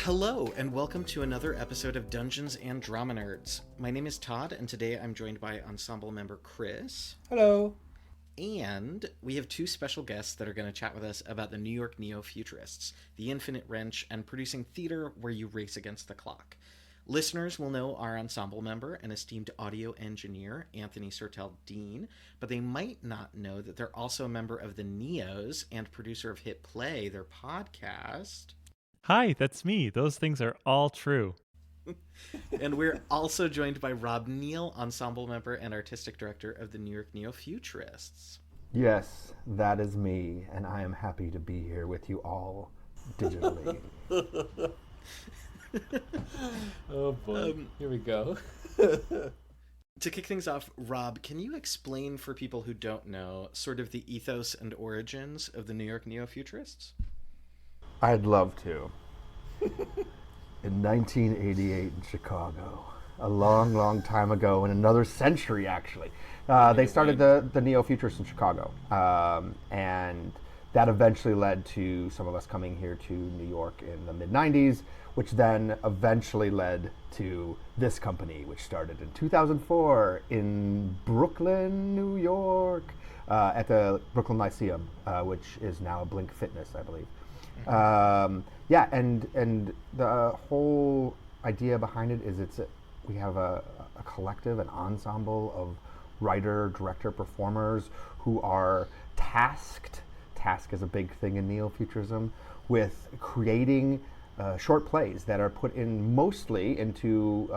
Hello, and welcome to another episode of Dungeons and Drama Nerds. My name is Todd, and today I'm joined by ensemble member Chris. Hello. And we have two special guests that are going to chat with us about the New York Neo-Futurists, the Infinite Wrench, and producing theater where you race against the clock. Listeners will know our ensemble member and esteemed audio engineer, Anthony Sertel Dean, but they might not know that they're also a member of the Neos and producer of Hit Play, their podcast. Hi, that's me. Those things are all true. And we're also joined by Rob Neill, ensemble member and artistic director of the New York Neo-Futurists. Yes, that is me, and I am happy to be here with you all digitally. Oh boy, here we go. To kick things off, Rob, can you explain for people who don't know sort of the ethos and origins of the New York Neo-Futurists? I'd love to. In 1988 in Chicago, a long, long time ago, in another century actually, they started the Neo-Futurists in Chicago, and that eventually led to some of us coming here to New York in the mid-90s, which then eventually led to this company, which started in 2004 in Brooklyn, New York, at the Brooklyn Lyceum, which is now Blink Fitness, I believe. Yeah, and the whole idea behind it is we have a collective, an ensemble of writer, director, performers who are tasked is a big thing in neo-futurism, with creating short plays that are put in mostly into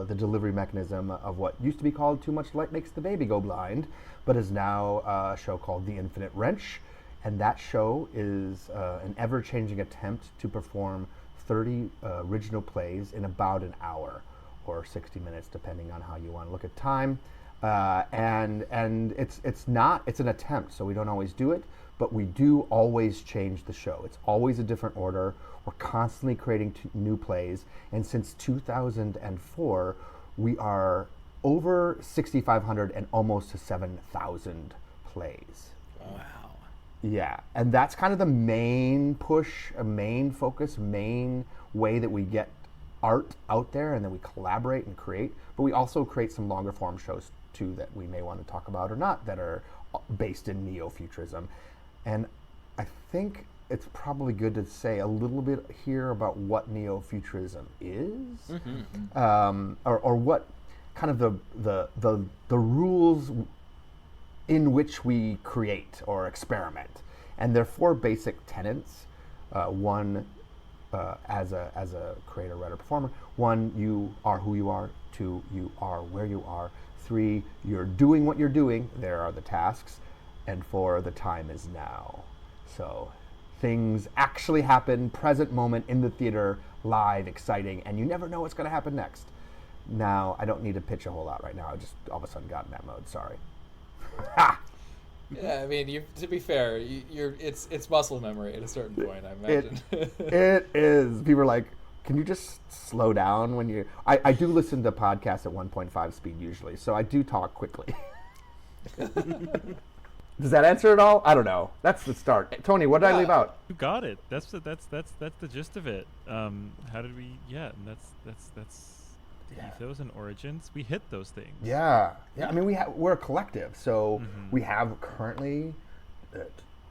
the delivery mechanism of what used to be called Too Much Light Makes the Baby Go Blind, but is now a show called The Infinite Wrench. And that show is an ever-changing attempt to perform 30 original plays in about an hour or 60 minutes, depending on how you want to look at time. And it's an attempt, so we don't always do it, but we do always change the show. It's always a different order. We're constantly creating new plays, and since 2004, we are over 6,500 and almost to 7,000 plays. Wow. Yeah, and that's kind of the main push, a main focus, main way that we get art out there, and then we collaborate and create. But we also create some longer form shows too that we may want to talk about or not, that are based in neo-futurism. And I think it's probably good to say a little bit here about what neo-futurism is, or what kind of the rules in which we create or experiment. And there are four basic tenets. One, as a creator, writer, performer. One, you are who you are. Two, you are where you are. Three, you're doing what you're doing. There are the tasks. And four, the time is now. So things actually happen, present moment in the theater, live, exciting, and you never know what's going to happen next. Now, I don't need to pitch a whole lot right now. I just all of a sudden got in that mode. Sorry. Yeah, I mean, to be fair, it's muscle memory at a certain point, I imagine. It is. People are like, can you just slow down when you... I do listen to podcasts at 1.5 speed usually, so I do talk quickly. Does that answer it all? I don't know. That's the start. Tony, what did I leave out? You got it. That's the gist of it. How did we? Yeah, and that's ethos and origins. We hit those things. Yeah. I mean, we're a collective, so we have currently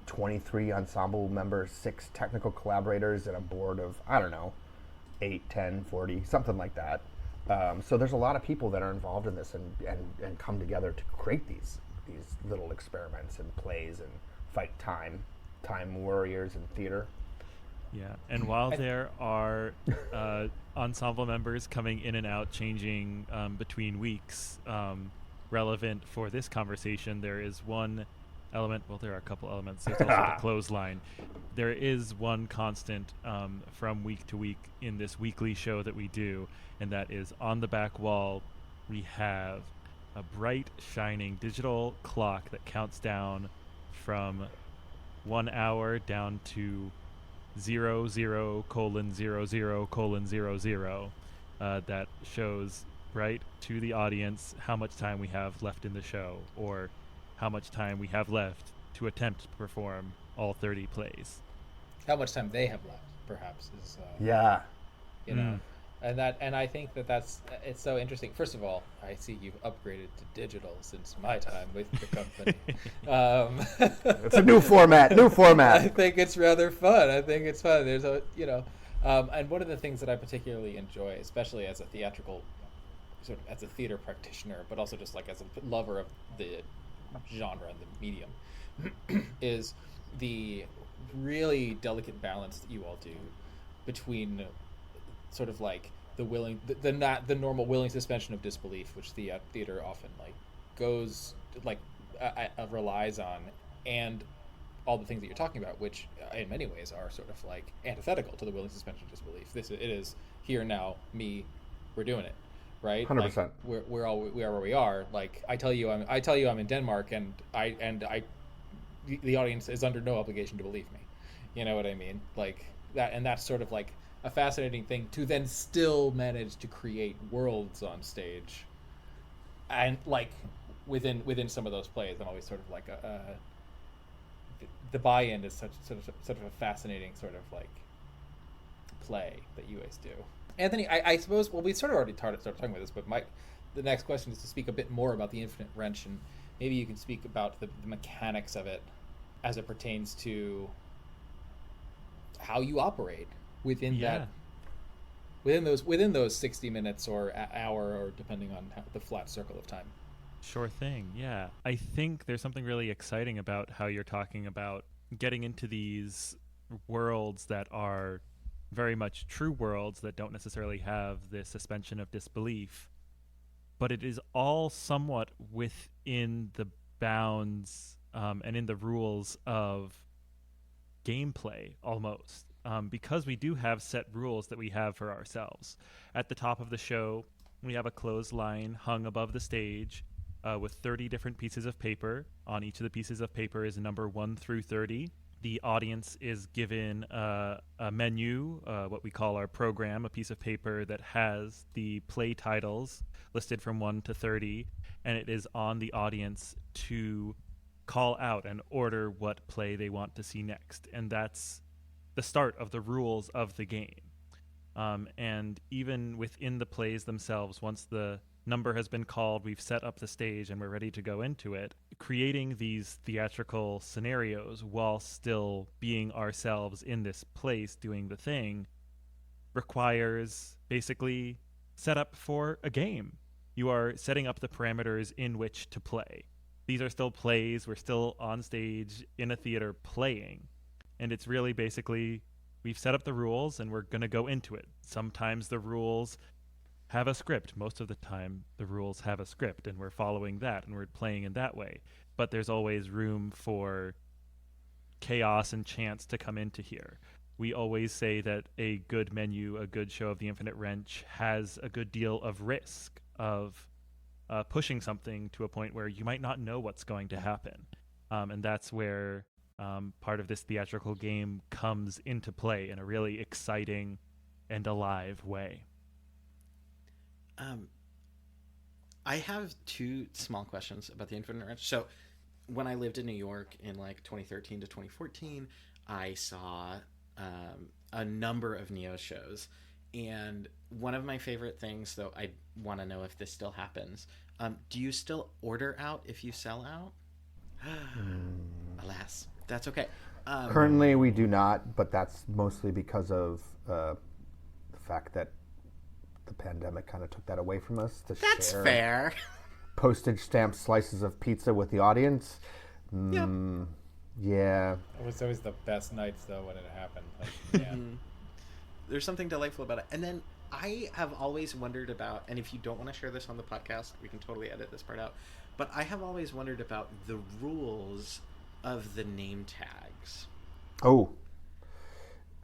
23 ensemble members, 6 technical collaborators, and a board of 8, 10, 40, something like that. So there's a lot of people that are involved in this and come together to create these little experiments and plays and fight time warriors in theater. Yeah, and while there are ensemble members coming in and out, changing between weeks, relevant for this conversation, there is one element. Well, there are a couple elements. There's also the clothesline. There is one constant from week to week in this weekly show that we do, and that is on the back wall. We have a bright, shining digital clock that counts down from 1 hour down to 00:00:00, that shows right to the audience how much time we have left in the show, or how much time we have left to attempt to perform all 30 plays. How much time they have left, perhaps, is... Yeah. you know. And I think that's it's so interesting. First of all, I see you've upgraded to digital since my time with the company. It's a new format. I think it's rather fun. There's a and one of the things that I particularly enjoy, especially as a theatrical, sort of as a theater practitioner, but also just like as a lover of the genre and the medium, is the really delicate balance that you all do between sort of like the normal willing suspension of disbelief, which the theater often like goes like relies on, and all the things that you're talking about, which in many ways are sort of like antithetical to the willing suspension of disbelief. It is here now, me, we're doing it, right? 100%. Like, we are where we are. Like I tell you I'm in Denmark, and the audience is under no obligation to believe me. You know what I mean? Like that, and that's sort of like a fascinating thing to then still manage to create worlds on stage, and like within some of those plays, I'm always sort of like the buy-in is such of a fascinating sort of like play that you guys do. Anthony, I suppose, well, we sort of already started talking about this, but the next question is to speak a bit more about the Infinite Wrench, and maybe you can speak about the mechanics of it as it pertains to how you operate within those 60 minutes or hour, or depending on the flat circle of time. Sure thing. Yeah. I think there's something really exciting about how you're talking about getting into these worlds that are very much true worlds that don't necessarily have the suspension of disbelief, but it is all somewhat within the bounds and in the rules of gameplay almost. Because we do have set rules that we have for ourselves. At the top of the show, we have a clothesline hung above the stage with 30 different pieces of paper. On each of the pieces of paper is a number 1 through 30. The audience is given a menu, what we call our program, a piece of paper that has the play titles listed from 1 to 30, and it is on the audience to call out and order what play they want to see next. And that's the start of the rules of the game. And even within the plays themselves, once the number has been called, we've set up the stage and we're ready to go into it, creating these theatrical scenarios while still being ourselves in this place doing the thing requires basically setup for a game. You are setting up the parameters in which to play. These are still plays. We're still on stage in a theater playing. And it's really basically, we've set up the rules and we're going to go into it. Sometimes the rules have a script. Most of the time, the rules have a script, and we're following that, and we're playing in that way. But there's always room for chaos and chance to come into here. We always say that a good menu, a good show of the Infinite Wrench, has a good deal of risk of pushing something to a point where you might not know what's going to happen. And that's where part of this theatrical game comes into play in a really exciting and alive way. I have 2 small questions about the Infinite Wrench. So when I lived in New York in like 2013 to 2014, I saw a number of Neo shows. And one of my favorite things, though, I want to know if this still happens. Do you still order out if you sell out? Alas, that's okay. Currently, we do not, but that's mostly because of the fact that the pandemic kind of took that away from us to That's share fair. postage stamp slices of pizza with the audience. Yep. Yeah. It was always the best nights, though, when it happened. Like, yeah. There's something delightful about it. And then I have always wondered about, and if you don't want to share this on the podcast, we can totally edit this part out, but I have always wondered about the rules of the name tags. Oh.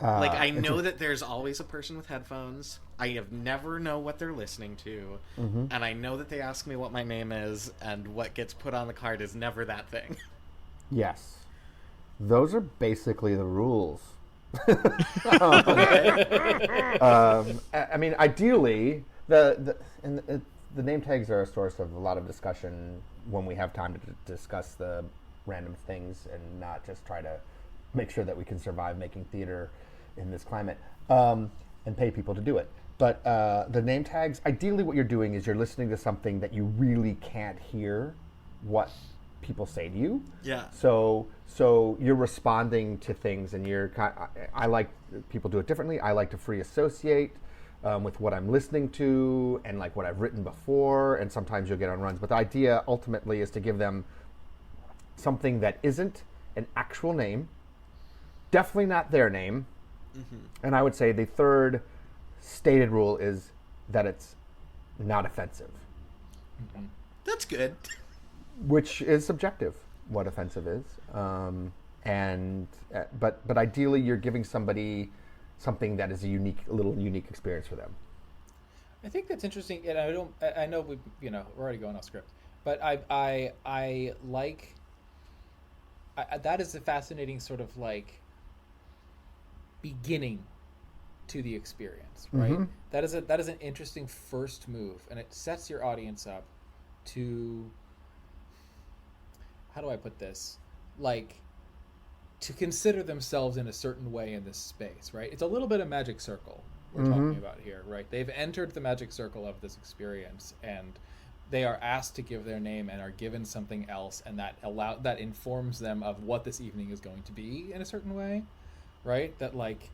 Like, I know that there's always a person with headphones. I have never know what they're listening to. Mm-hmm. And I know that they ask me what my name is, and what gets put on the card is never that thing. Yes. Those are basically the rules. I mean, ideally, the name tags are a source of a lot of discussion when we have time to discuss the random things and not just try to make sure that we can survive making theater in this climate. and pay people to do it. But the name tags, ideally what you're doing is you're listening to something that you really can't hear what people say to you. Yeah. So you're responding to things, and I like, people do it differently. I like to free associate with what I'm listening to and like what I've written before, and sometimes you'll get on runs. But the idea ultimately is to give them something that isn't an actual name, definitely not their name, and I would say the third stated rule is that it's not offensive. That's good. Which is subjective, what offensive is. But ideally you're giving somebody something that is a little unique experience for them. I think that's interesting, and I know we're already going off script, but I like that is a fascinating sort of like beginning to the experience, right? Mm-hmm. That is an interesting first move, and it sets your audience up to, how do I put this, like, to consider themselves in a certain way in this space, right? It's a little bit of magic circle we're talking about here, right? They've entered the magic circle of this experience, and they are asked to give their name and are given something else, and that informs them of what this evening is going to be in a certain way, right? That like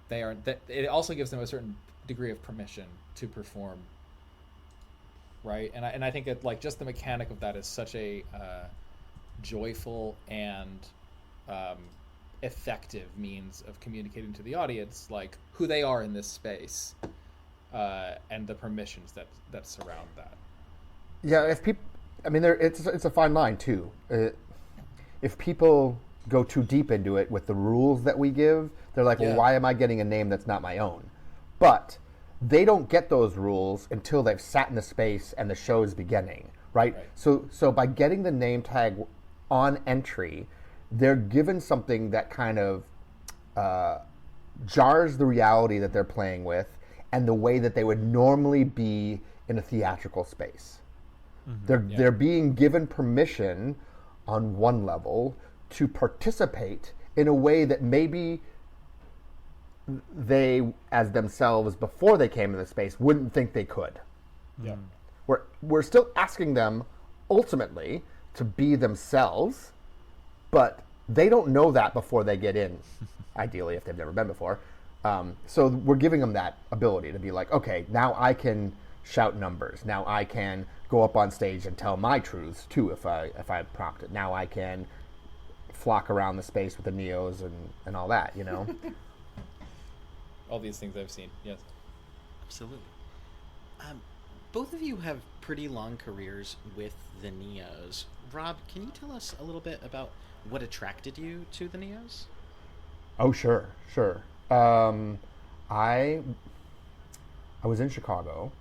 that it also gives them a certain degree of permission to perform, right? And I think that like just the mechanic of that is such a joyful and effective means of communicating to the audience like who they are in this space and the permissions that surround that. Yeah, it's a fine line too. If people go too deep into it with the rules that we give, they're like, well, why am I getting a name that's not my own? But they don't get those rules until they've sat in the space and the show is beginning, right? So by getting the name tag on entry, they're given something that kind of jars the reality that they're playing with and the way that they would normally be in a theatrical space. They're being given permission on one level to participate in a way that maybe they, as themselves before they came in the space, wouldn't think they could. Yeah. We're still asking them ultimately to be themselves, but they don't know that before they get in, ideally, if they've never been before. So we're giving them that ability to be like, okay, now I can shout numbers. Now I can go up on stage and tell my truths too if I prompt it. Now I can flock around the space with the Neos and all that, you know? All these things I've seen, yes. Absolutely. Both of you have pretty long careers with the Neos. Rob, can you tell us a little bit about what attracted you to the Neos? Oh, sure. I was in Chicago,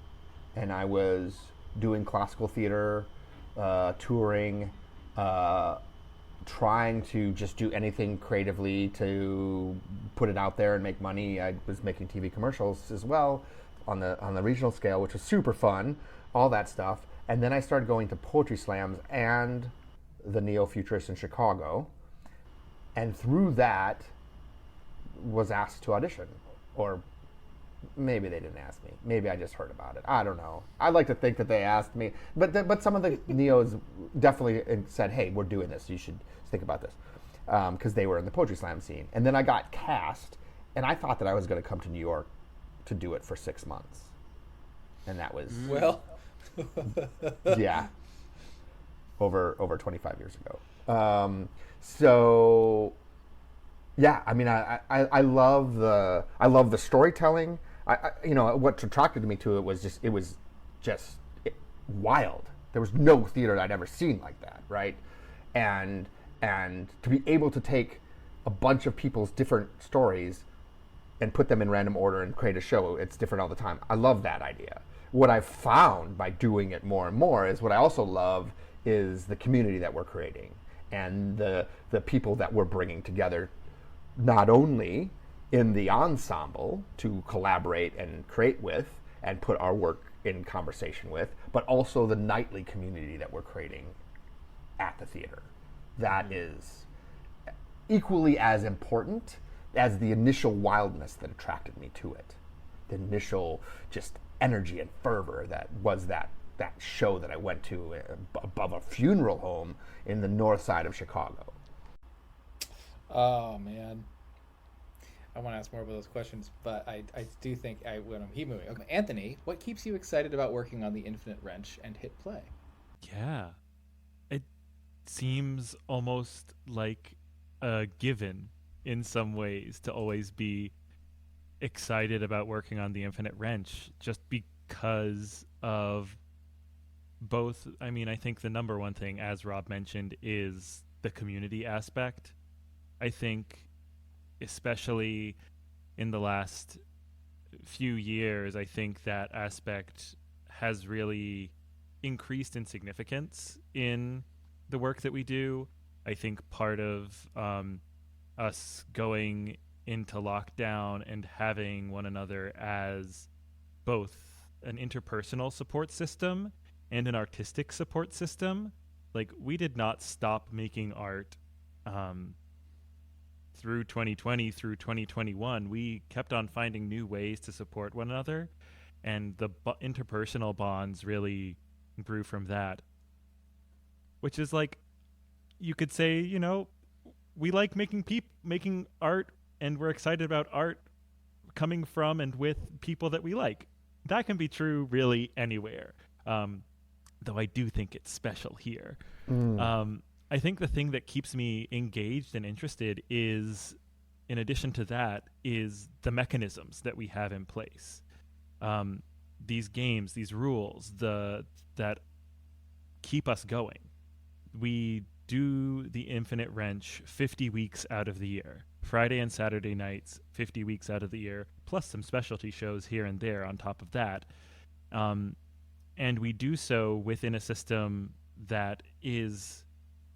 and I was doing classical theater, touring, trying to just do anything creatively to put it out there and make money. I was making TV commercials as well on the regional scale, which was super fun, all that stuff. And then I started going to poetry slams and the Neo-Futurists in Chicago, and through that was asked to audition. Or maybe they didn't ask me. Maybe I just heard about it. I don't know. I like to think that they asked me, but some of the Neos definitely said, "Hey, we're doing this. You should think about this," because they were in the poetry slam scene. And then I got cast, and I thought that I was going to come to New York to do it for 6 months, and that was yeah, over 25 years ago. So yeah, I mean, I love the storytelling. What attracted me to it was just wild. There was no theater I'd ever seen like that, right? And to be able to take a bunch of people's different stories and put them in random order and create a show, it's different all the time. I love that idea. What I've found by doing it more and more is what I also love is the community that we're creating and the people that we're bringing together, not only in the ensemble to collaborate and create with and put our work in conversation with, but also the nightly community that we're creating at the theater. That is equally as important as the initial wildness that attracted me to it. initial just energy and fervor that was that show that I went to above a funeral home in the north side of Chicago. Oh man, I want to ask more about those questions, but I do think I want to keep moving. Okay, Anthony, what keeps you excited about working on the Infinite Wrench and hit play? Yeah, it seems almost like a given in some ways to always be excited about working on the Infinite Wrench, just because of both. I mean, I think the number one thing, as Rob mentioned, is the community aspect. I think especially in the last few years, I think that aspect has really increased in significance in the work that we do. I think part of us going into lockdown and having one another as both an interpersonal support system and an artistic support system. Like, we did not stop making art through 2020, through 2021. We kept on finding new ways to support one another, and the interpersonal bonds really grew from that. Which is like, you could say, you know, we like making art, and we're excited about art coming from and with people that we like. That can be true really anywhere. Though I do think it's special here. I think the thing that keeps me engaged and interested is, in addition to that, is the mechanisms that we have in place. These games, these rules, that keep us going. We do the Infinite Wrench 50 weeks out of the year. Friday and Saturday nights, 50 weeks out of the year, plus some specialty shows here and there on top of that. And we do so within a system that is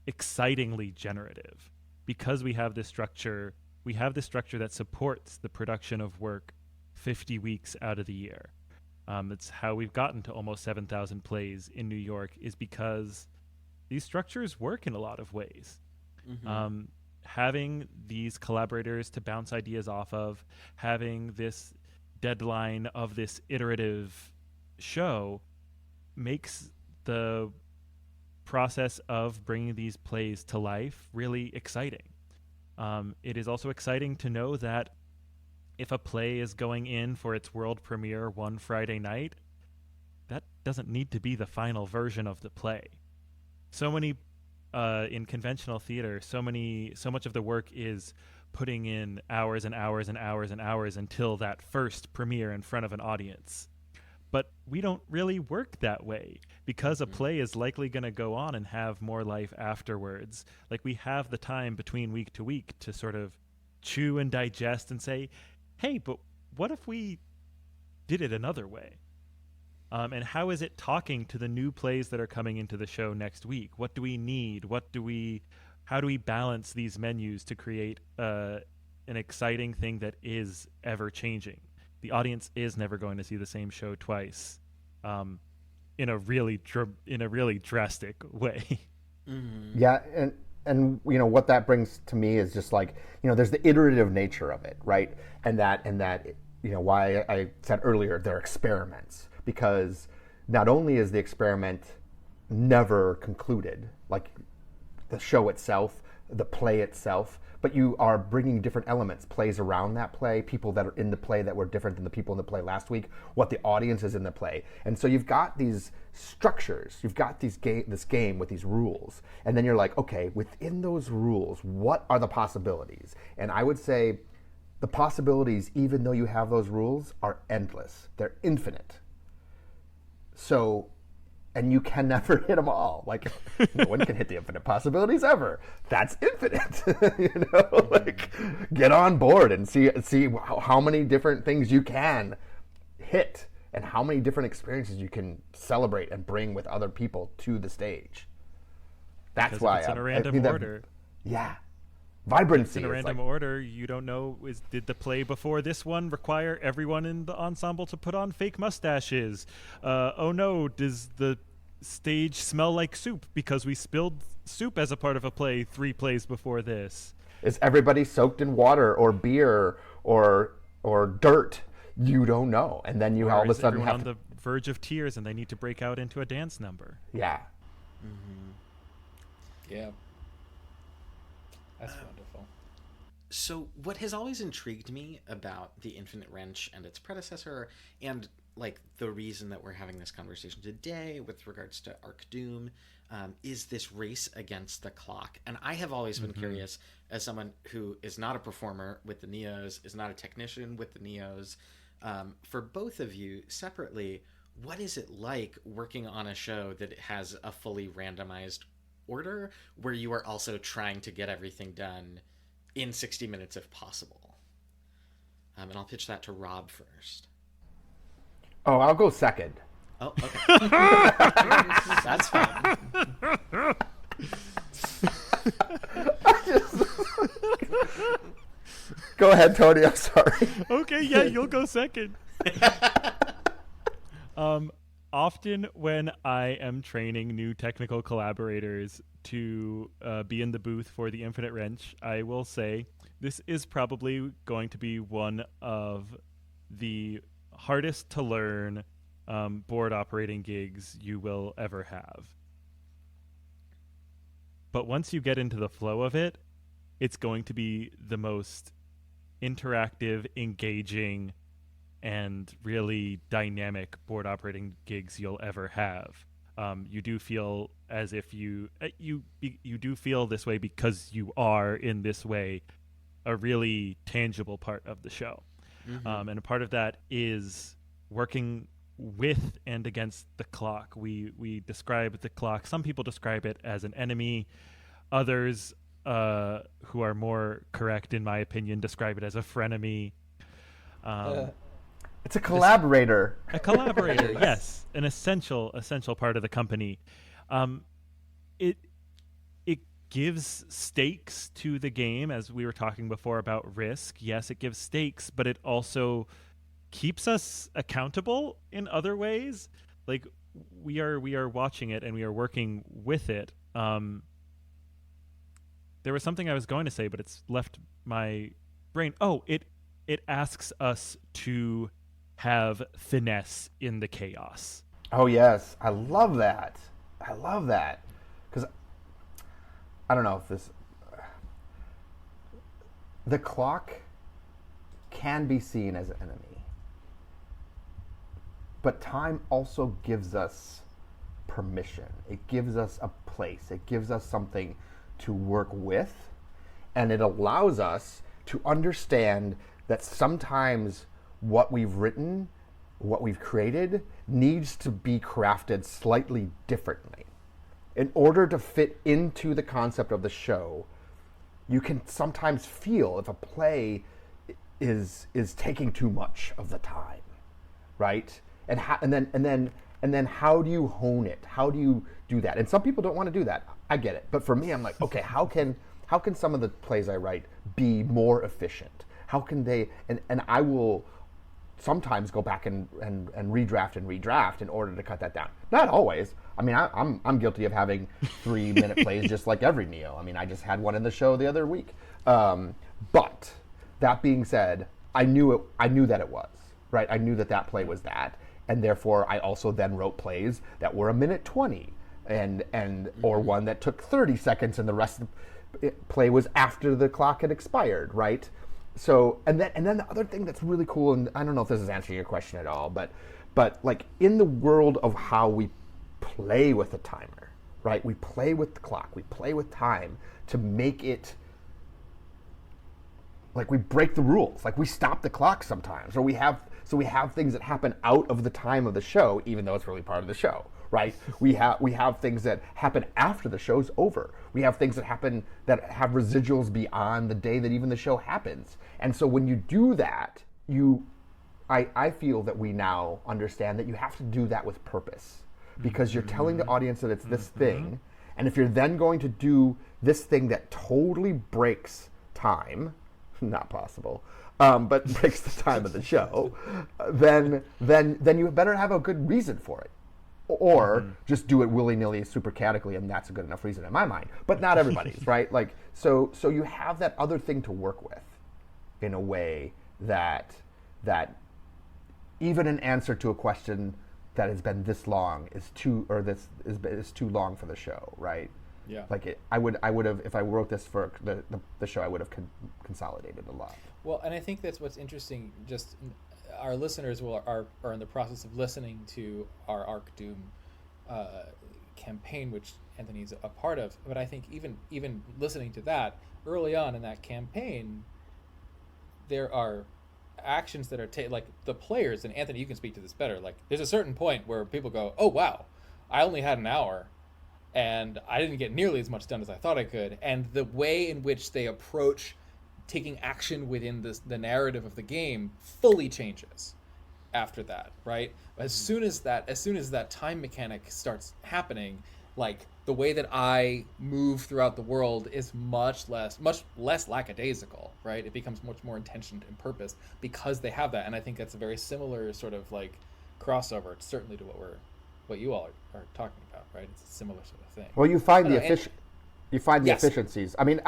excitingly generative. Because we have this structure that supports the production of work 50 weeks out of the year. It's how we've gotten to almost 7,000 plays in New York, is because these structures work in a lot of ways. Mm-hmm. Having these collaborators to bounce ideas off of, having this deadline of this iterative show makes the process of bringing these plays to life really exciting. It is also exciting to know that if a play is going in for its world premiere one Friday night, that doesn't need to be the final version of the play. So many in conventional theater, so much of the work is putting in hours and hours and hours and hours until that first premiere in front of an audience. But we don't really work that way, because a play is likely going to go on and have more life afterwards. Like, we have the time between week to week to sort of chew and digest and say, hey, but what if we did it another way? And how is it talking to the new plays that are coming into the show next week? What do we need? How do we balance these menus to create an exciting thing that is ever changing? The audience is never going to see the same show twice, in a really drastic way. Mm-hmm. Yeah, and you know what that brings to me is just like, you know, there's the iterative nature of it, right? And that you know, why I said earlier they're experiments, because not only is the experiment never concluded, like the show itself, the play itself, but you are bringing different elements, plays around that play, people that are in the play that were different than the people in the play last week, what the audience is in the play. And so you've got these structures, you've got this game with these rules, and then you're like, okay, within those rules, what are the possibilities? And I would say the possibilities, even though you have those rules, are endless. They're infinite. So, and you can never hit them all. Like, no one can hit the infinite possibilities ever. That's infinite. You know, like, get on board and see how many different things you can hit and how many different experiences you can celebrate and bring with other people to the stage. That's because why it's in a random order. Yeah. Vibrancy. In a random order, you don't know, did the play before this one require everyone in the ensemble to put on fake mustaches? Oh no, does the stage smell like soup because we spilled soup as a part of a play 3 plays before this? Is everybody soaked in water or beer or dirt? you don't know, and then you or all of a is sudden everyone have on the verge of tears and they need to break out into a dance number. yeah. Yeah. That's wonderful. So what has always intrigued me about the Infinite Wrench and its predecessor, and like the reason that we're having this conversation today with regards to Arc Doom, is this race against the clock. And I have always been curious, as someone who is not a performer with the Neos, is not a technician with the Neos, for both of you separately, what is it like working on a show that has a fully randomized order where you are also trying to get everything done in 60 minutes if possible? And I'll pitch that to Rob first. Oh, I'll go second. Oh, okay. That's fine. Go ahead, Tony. I'm sorry. Okay, yeah, you'll go second. Often when I am training new technical collaborators to be in the booth for the Infinite Wrench, I will say this is probably going to be one of the hardest to learn board operating gigs you will ever have. But once you get into the flow of it, it's going to be the most interactive, engaging, and really dynamic board operating gigs you'll ever have. You do feel as if you do feel this way because you are in this way a really tangible part of the show. And a part of that is working with and against the clock. We describe the clock. Some people describe it as an enemy. Others, who are more correct in my opinion, describe it as a frenemy. It's a collaborator. A collaborator, yes, an essential part of the company. It gives stakes to the game, as we were talking before about risk. Yes, it gives stakes, but it also keeps us accountable in other ways. Like we are watching it and we are working with it. There was something I was going to say, but it's left my brain. Oh, it asks us to have finesse in the chaos. Oh, yes. I love that. Because I don't know if this... The clock can be seen as an enemy. But time also gives us permission. It gives us a place. It gives us something to work with. And it allows us to understand that sometimes what we've written, what we've created, needs to be crafted slightly differently. In order to fit into the concept of the show, you can sometimes feel if a play is taking too much of the time, right? And then how do you hone it? How do you do that? And some people don't want to do that. I get it. But for me, I'm like, okay, how can some of the plays I write be more efficient? How can they? And I will sometimes go back and redraft in order to cut that down. Not always. I mean, I'm guilty of having 3-minute plays just like every Neo. I mean, I just had one in the show the other week. But that being said, I knew that it was, right? I knew that play was that, and therefore I also then wrote plays that were 1:20, or one that took 30 seconds, and the rest of the play was after the clock had expired, right? So, and then the other thing that's really cool, and I don't know if this is answering your question at all, but like in the world of how we play with the timer, right? We play with the clock, we play with time to make it, like we break the rules, like we stop the clock sometimes, or we have things that happen out of the time of the show, even though it's really part of the show, right? We have things that happen after the show's over. We have things that happen that have residuals beyond the day that even the show happens. And so when you do that, I feel that we now understand that you have to do that with purpose, because you're telling the audience that it's this thing, and if you're then going to do this thing that totally breaks time, not possible, but breaks the time of the show, then you better have a good reason for it. Or just do it willy-nilly, supercatically, and that's a good enough reason in my mind. But not everybody's, right? Like, so you have that other thing to work with in a way that even an answer to a question that has been this long is too long for the show, right? Yeah. Like I would have, if I wrote this for the show, I would have consolidated a lot. Well, and I think that's what's interesting. Just our listeners are in the process of listening to our Arc Doom campaign, which Anthony's a part of. But I think even listening to that early on in that campaign, there are actions that are like the players, and Anthony, you can speak to this better. Like, there's a certain point where people go, "Oh wow, I only had an hour, and I didn't get nearly as much done as I thought I could." And the way in which they approach taking action within the narrative of the game fully changes after that, right? As soon as that time mechanic starts happening, like the way that I move throughout the world is much less lackadaisical, right? It becomes much more intentioned and purposed because they have that. And I think that's a very similar sort of like crossover, certainly to what you all are talking about, right? It's a similar sort of thing. Well, you find the efficiencies. I mean,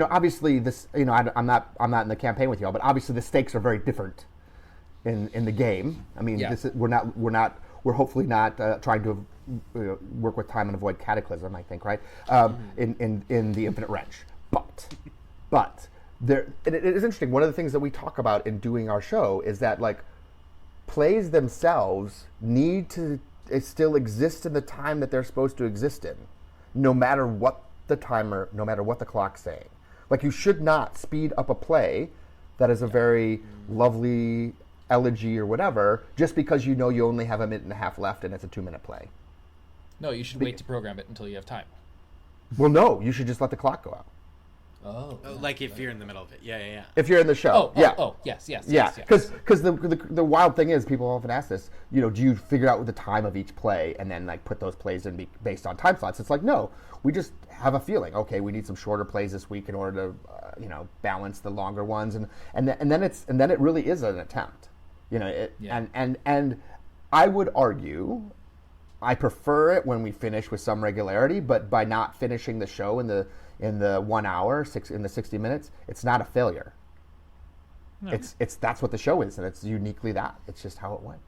obviously this, I'm not in the campaign with y'all, but obviously the stakes are very different in the game. I mean, we're hopefully not trying to work with time and avoid cataclysm, I think, right? In the Infinite Wrench. But it is interesting. One of the things that we talk about in doing our show is that like plays themselves need to still exist in the time that they're supposed to exist in, no matter what the timer, no matter what the clock's saying. Like, you should not speed up a play that is a very lovely elegy or whatever just because you only have a minute and a half left and it's a 2-minute play. No, you should wait to program it until you have time. Well, no, you should just let the clock go out. Oh, like if you're in the middle of it. Yeah. If you're in the show. Yes. Because the wild thing is, people often ask this, do you figure out the time of each play and then like put those plays in based on time slots? It's like, no, we just have a feeling, okay, we need some shorter plays this week in order to balance the longer ones, and then it really is an attempt. And I would argue I prefer it when we finish with some regularity, but by not finishing the show in the 1 hour, in the 60 minutes, it's not a failure. No. It's that's what the show is, and it's uniquely that. It's just how it went.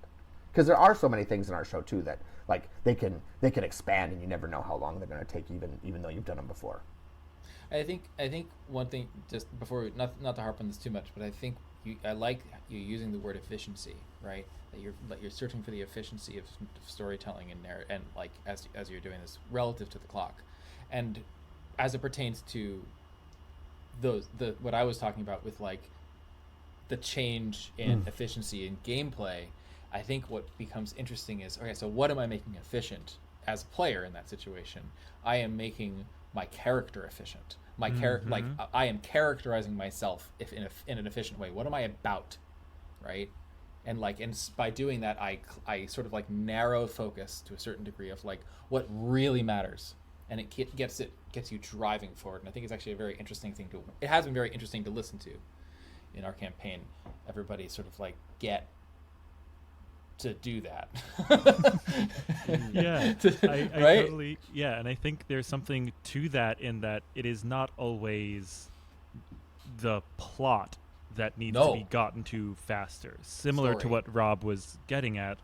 Because there are so many things in our show too that like they can expand, and you never know how long they're going to take, even though you've done them before. I think one thing, just before, not to harp on this too much, but I think I like you using the word efficiency, right? That you're searching for the efficiency of storytelling and like as you're doing this relative to the clock, and as it pertains to what I was talking about with like the change in efficiency in gameplay, I think what becomes interesting is, okay, so what am I making efficient as a player in that situation? I am making my character efficient. My like I am characterizing myself in an efficient way. What am I about, right? And by doing that, I sort of like narrow focus to a certain degree of like what really matters, and it gets you driving forward. And I think it's actually a very interesting thing it has been very interesting to listen to in our campaign. Everybody sort of like get to do that. I right? totally, and I think there's something to that in that it is not always the plot that needs to be gotten to faster. Similar to what Rob was getting at,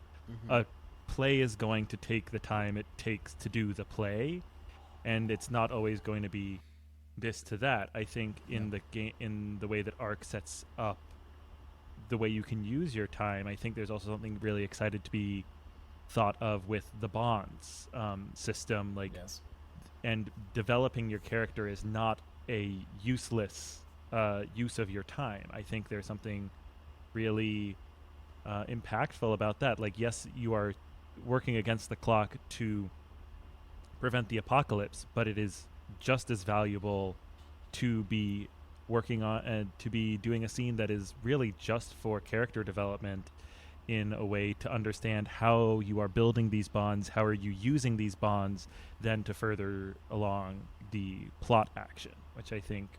a play is going to take the time it takes to do the play, and it's not always going to be this to that. I think in the game, in the way that Arc sets up the way you can use your time, I think there's also something really excited to be thought of with the bonds system, and developing your character is not a useless use of your time. I think there's something really impactful about that. Like, yes, you are working against the clock to prevent the apocalypse, but it is just as valuable to be working on and to be doing a scene that is really just for character development, in a way to understand how you are building these bonds, how are you using these bonds, then to further along the plot action, which I think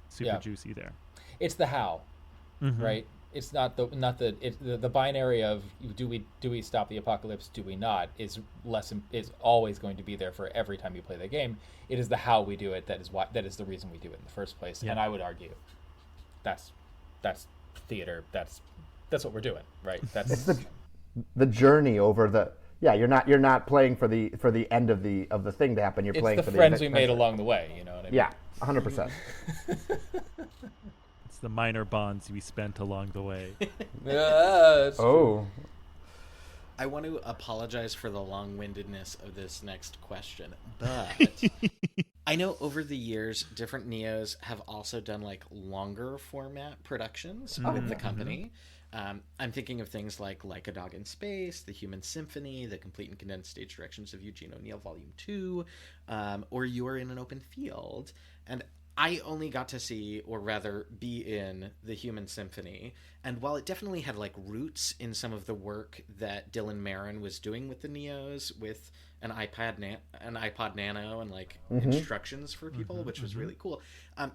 super juicy there. It's the how, right? It's not the binary of do we stop the apocalypse, do we not, is always going to be there for every time you play the game. It is the how we do it that is the reason we do it in the first place. And I would argue that's theater, that's that's what we're doing, right? That's It's the journey over the. Yeah, you're not playing for the end of the thing to happen. You're it's playing the for friends the we made along the way. You know what I mean? Yeah, 100%. It's the minor bonds we spent along the way. That's true. I want to apologize for the long-windedness of this next question, but I know over the years, different Neos have also done like longer format productions with the company. I'm thinking of things like a Dog in Space, The Human Symphony, The Complete and Condensed Stage Directions of Eugene O'Neill Volume 2, or You Are in an Open Field. And I only got to see, or rather be in, The Human Symphony. And while it definitely had like roots in some of the work that Dylan Marin was doing with the Neos, with an iPod Nano and like instructions for people, which was really cool,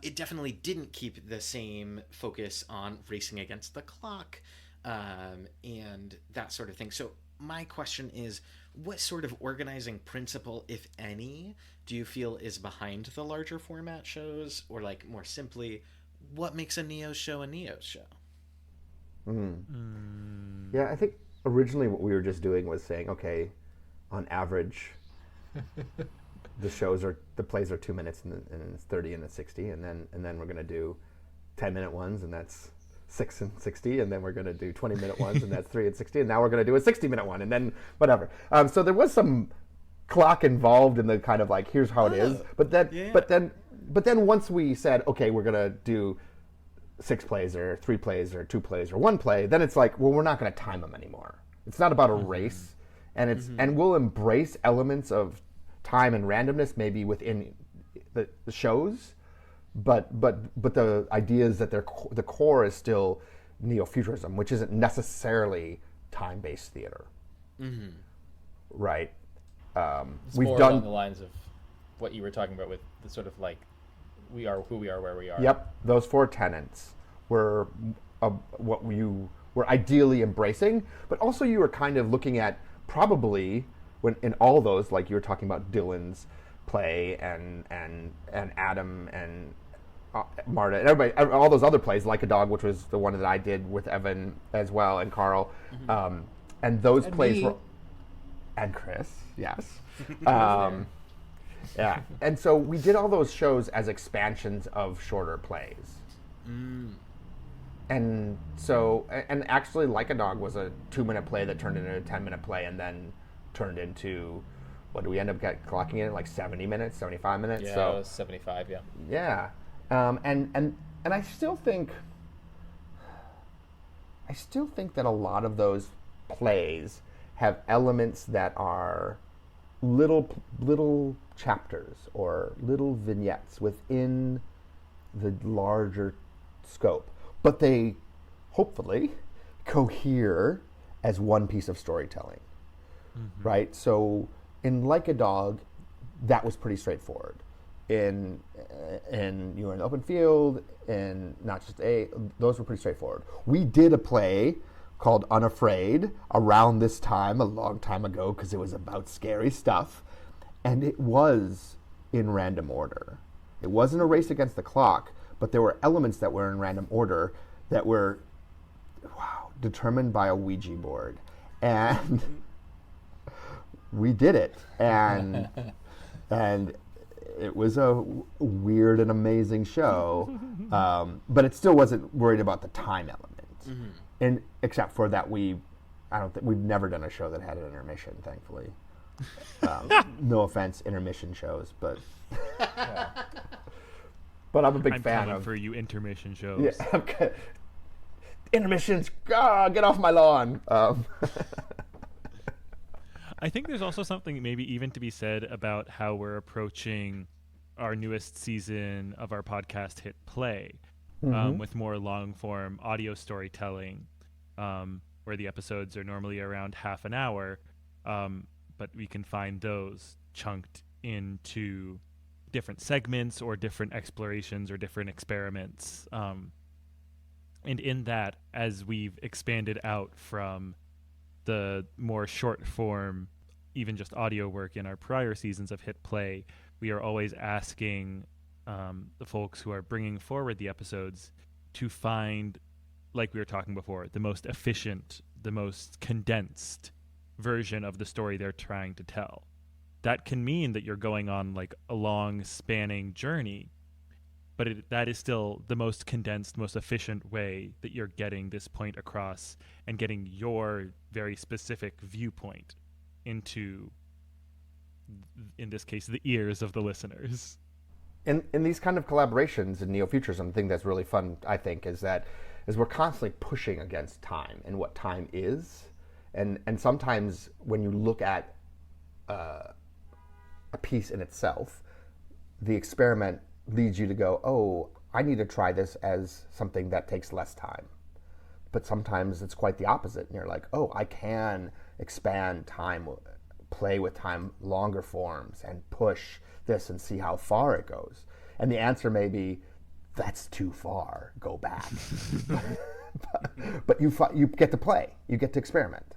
it definitely didn't keep the same focus on racing against the clock and that sort of thing. So my question is, what sort of organizing principle, if any, do you feel is behind the larger format shows? Or like more simply, what makes a Neo show a Neo show? Yeah, I think originally what we were just doing was saying, okay, on average, the plays are 2 minutes and it's 30 and it's 60, and then we're gonna do 10-minute ones, and that's 6 and 60, and then we're gonna do 20-minute ones, and that's 3 and 60, and now we're gonna do a 60-minute one, and then whatever. So there was some clock involved in the kind of like, here's how it is, but then once we said, okay, we're gonna do 6 plays or 3 plays or 2 plays or 1 play, then it's like, well, we're not gonna time them anymore. It's not about a race. And and we'll embrace elements of time and randomness maybe within the shows, but the idea is that the core is still neo-futurism, which isn't necessarily time-based theater, right? It's more along the lines of what you were talking about with the sort of like, we are who we are, where we are. Yep, those 4 tenets were what you were ideally embracing, but also you were kind of looking at probably when in all those, like you were talking about Dylan's play and Adam and Marta and everybody, all those other plays, Like a Dog, which was the one that I did with Evan as well, and Carl, and those plays were, and Chris, yes, yeah, and so we did all those shows as expansions of shorter plays. And so, and actually, Like a Dog was a 2-minute play that turned into a 10-minute play, and then turned into, what do we end up clocking in, like 70 minutes, 75 minutes? Yeah, so, it was 75, yeah. Yeah. And I still think that a lot of those plays have elements that are little chapters or little vignettes within the larger scope. But they, hopefully, cohere as one piece of storytelling, right? So in Like a Dog, that was pretty straightforward. In You Were in the Open Field, and Not Just A, those were pretty straightforward. We did a play called Unafraid around this time, a long time ago, because it was about scary stuff, and it was in random order. It wasn't a race against the clock, but there were elements that were in random order that were, determined by a Ouija board. And we did it. And it was a weird and amazing show. But it still wasn't worried about the time element. And except for that we've never done a show that had an intermission, thankfully. No offense, intermission shows, but... Yeah. But I'm a big fan of for you intermission shows. Yeah, okay. Intermissions. Get off my lawn. I think there's also something maybe even to be said about how we're approaching our newest season of our podcast, Hit Play, with more long-form audio storytelling, where the episodes are normally around half an hour, but we can find those chunked into different segments or different explorations or different experiments. And in that, as we've expanded out from the more short form, even just audio work in our prior seasons of Hit Play, we are always asking the folks who are bringing forward the episodes to find like we were talking before, the most efficient, the most condensed version of the story they're trying to tell. That can mean that you're going on like a long spanning journey, but that is still the most condensed, most efficient way that you're getting this point across and getting your very specific viewpoint into, in this case, the ears of the listeners. In these kind of collaborations in neo-futurism, the thing that's really fun, I think, is we're constantly pushing against time and what time is. And sometimes when you look at a piece in itself, the experiment leads you to go, oh, I need to try this as something that takes less time. But sometimes it's quite the opposite. And you're like, oh, I can expand time, play with time, longer forms, and push this and see how far it goes. And the answer may be, that's too far, go back. but you get to play, you get to experiment.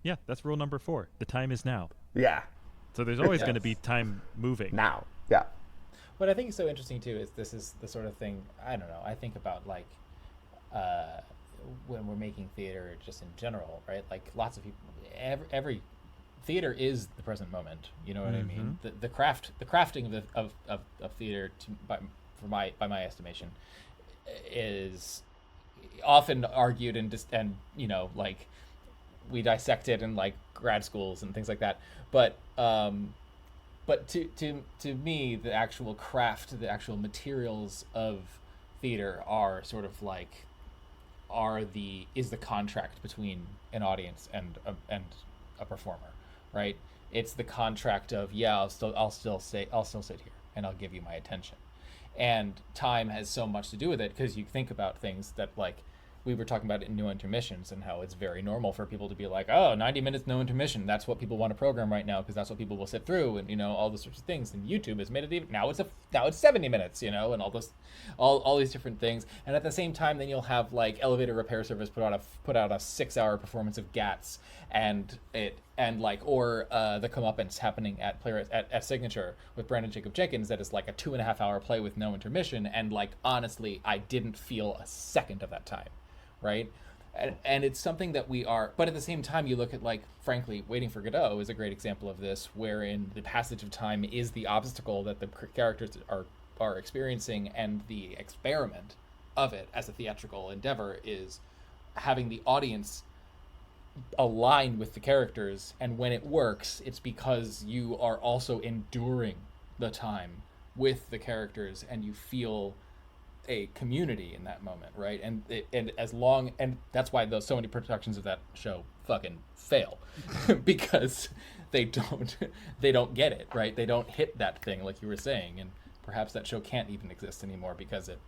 Yeah, that's rule number 4. The time is now. Yeah. So there's always going to be time moving. Now, yeah. What I think is so interesting too is this is the sort of thing, I don't know, I think about like when we're making theater just in general, right? Like lots of people, every theater is the present moment. You know what I mean? The crafting of theater, by my estimation, is often argued and you know, like we dissect it in like grad schools and things like that. But to me, the actual craft, the actual materials of theater are sort of like is the contract between an audience and a performer, right? It's the contract of, yeah, I'll still sit here and I'll give you my attention. And time has so much to do with it, because you think about things that, like we were talking about in No Intermissions, and how it's very normal for people to be like, oh, 90 minutes no intermission, that's what people want to program right now because that's what people will sit through, and you know, all those sorts of things. And YouTube has made it even now it's 70 minutes, you know, and all these different things. And at the same time, then you'll have like Elevator Repair Service put out a 6-hour performance of Gats, the Comeuppance happening at Signature with Brandon Jacob Jenkins, that is like a 2.5-hour play with no intermission, and like honestly, I didn't feel a second of that time. Right? And it's something that we are, but at the same time, you look at, like, frankly, Waiting for Godot is a great example of this, wherein the passage of time is the obstacle that the characters are experiencing, and the experiment of it as a theatrical endeavor is having the audience align with the characters. And when it works, it's because you are also enduring the time with the characters, and you feel a community in that moment, right? And that's why so many productions of that show fucking fail because they don't get it, right? They don't hit that thing, like you were saying, and perhaps that show can't even exist anymore because it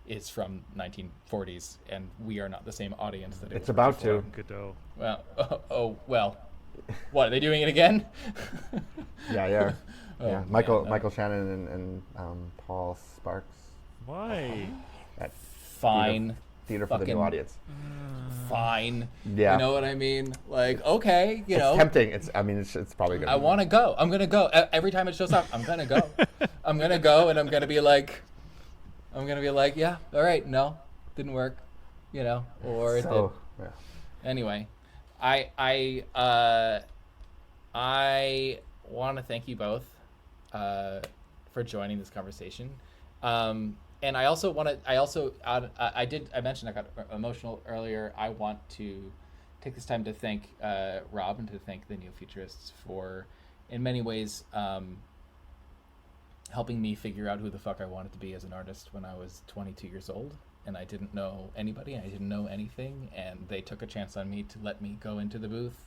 is from 1940s, and we are not the same audience that it's about to. Godot. Well, well, what are they doing it again? Yeah. Oh, Michael man, Shannon and Paul Sparks. Why? Fine. Theater for the new audience. Fine. Yeah. You know what I mean? Like, okay, you know. It's tempting. It's probably good. I want to go. I'm going to go. Every time it shows up, I'm going to go. I'm going to go, and I'm going to be like, yeah, all right, no, didn't work, you know, or it did. Yeah. Anyway, I want to thank you both for joining this conversation. And I also want to, I mentioned I got emotional earlier. I want to take this time to thank Rob and to thank the Neo-Futurists for, in many ways, helping me figure out who the fuck I wanted to be as an artist when I was 22 years old. And I didn't know anybody, and I didn't know anything. And they took a chance on me to let me go into the booth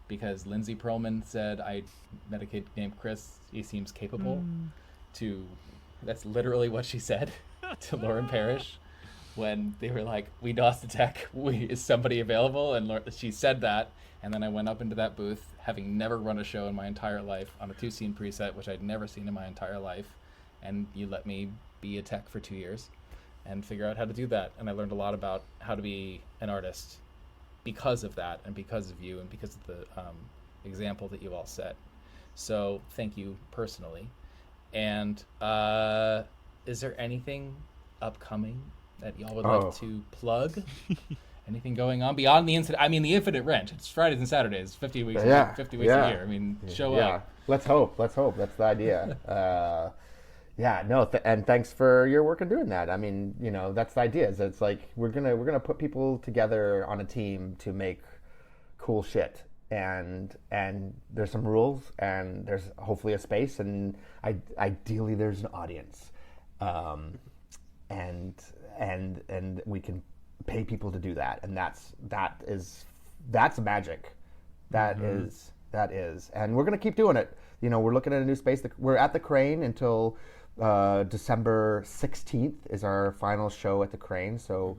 because Lindsay Perlman said I met a kid named Chris. He seems capable to... That's literally what she said to Lauren Parrish when they were like, we DOS Tech, is somebody available? And she said that, and then I went up into that booth, having never run a show in my entire life, on a 2-scene preset, which I'd never seen in my entire life, and you let me be a tech for 2 years and figure out how to do that. And I learned a lot about how to be an artist because of that, and because of you, and because of the example that you all set. So thank you personally. And is there anything upcoming that y'all would like to plug? Anything going on beyond the incident? I mean, the Infinite Wrench. It's Fridays and Saturdays, 50 weeks, 50 weeks a year. I mean, show up. Let's hope. That's the idea. And thanks for your work in doing that. I mean, that's the idea. Is it's like we're gonna put people together on a team to make cool shit, and there's some rules, and there's hopefully a space, and ideally there's an audience, and we can pay people to do that, and that's magic. That is, and we're gonna keep doing it. We're looking at a new space. We're at the Crane until December 16th is our final show at the Crane. So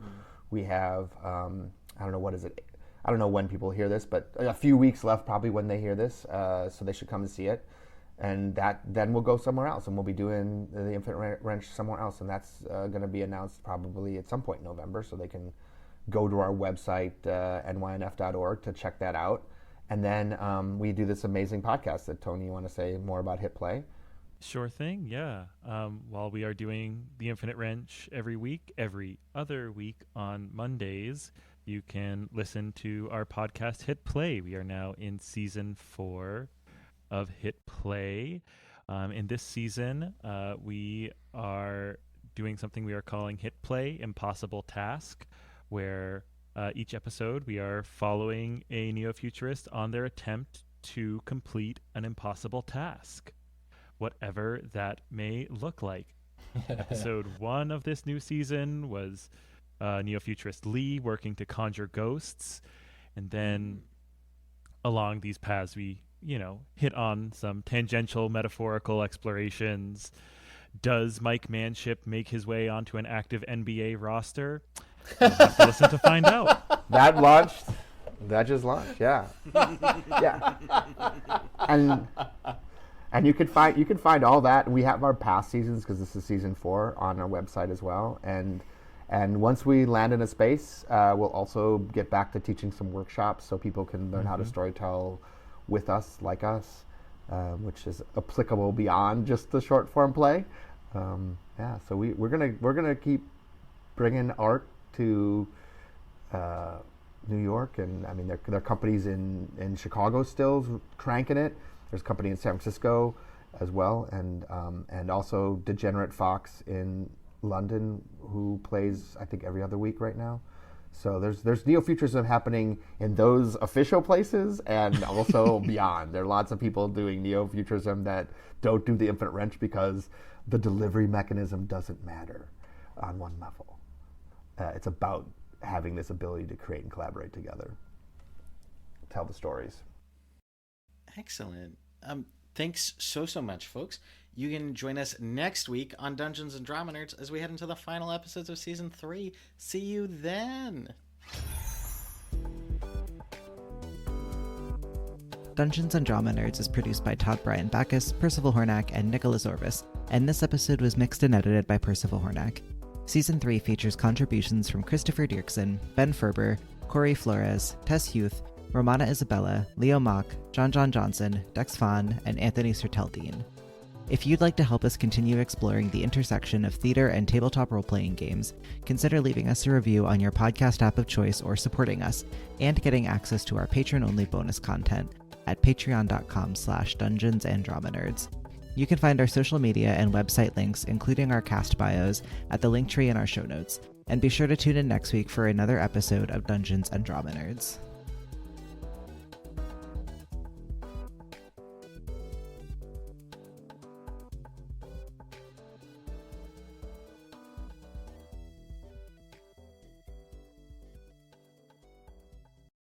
we have I don't know, what is it? I don't know when people hear this, but a few weeks left probably when they hear this. So they should come and see it, and then we'll go somewhere else, and we'll be doing the Infinite Wrench somewhere else, and that's going to be announced probably at some point in November. So they can go to our website nynf.org to check that out. And then we do this amazing podcast that, Tony, you want to say more about Hit Play? Sure thing, yeah. While we are doing the Infinite Wrench every other week on Mondays, you can listen to our podcast Hit Play. We are now in season 4 of Hit Play. In this season, we are doing something we are calling Hit Play Impossible Task, where each episode we are following a neo-futurist on their attempt to complete an impossible task, whatever that may look like. Episode 1 of this new season was neo-futurist Lee working to conjure ghosts, and then along these paths we hit on some tangential metaphorical explorations. Does Mike Manship make his way onto an active NBA roster? You'll have to listen to find out. That just launched, yeah. Yeah. And you can find all that. We have our past seasons, because this is season 4, on our website as well. And once we land in a space, we'll also get back to teaching some workshops so people can learn how to storytell with us, like us, which is applicable beyond just the short form play. So we're gonna keep bringing art to New York, and I mean there are companies in Chicago still cranking it. There's a company in San Francisco as well, and also Degenerate Fox in London, who plays I think every other week right now. So there's neo-futurism happening in those official places and also beyond. There are lots of people doing neo-futurism that don't do the Infinite Wrench because the delivery mechanism doesn't matter on one level. It's about having this ability to create and collaborate together, tell the stories. Excellent. Thanks so much, folks. You can join us next week on Dungeons and Drama Nerds as we head into the final episodes of Season 3. See you then! Dungeons and Drama Nerds is produced by Todd Brian Backus, Percival Hornak, and Nicholas Orvis, and this episode was mixed and edited by Percival Hornak. Season 3 features contributions from Christopher Diercksen, Ben Ferber, Kory Flores, Tess Huth, Romana Isabella, Leo Mock, Jon Jon Johnson, Dex Phan, and Anthony Sertel Dean. If you'd like to help us continue exploring the intersection of theater and tabletop role-playing games, consider leaving us a review on your podcast app of choice or supporting us, and getting access to our patron-only bonus content at patreon.com/dungeonsanddramanerds. You can find our social media and website links, including our cast bios, at the link tree in our show notes. And be sure to tune in next week for another episode of Dungeons and Drama Nerds.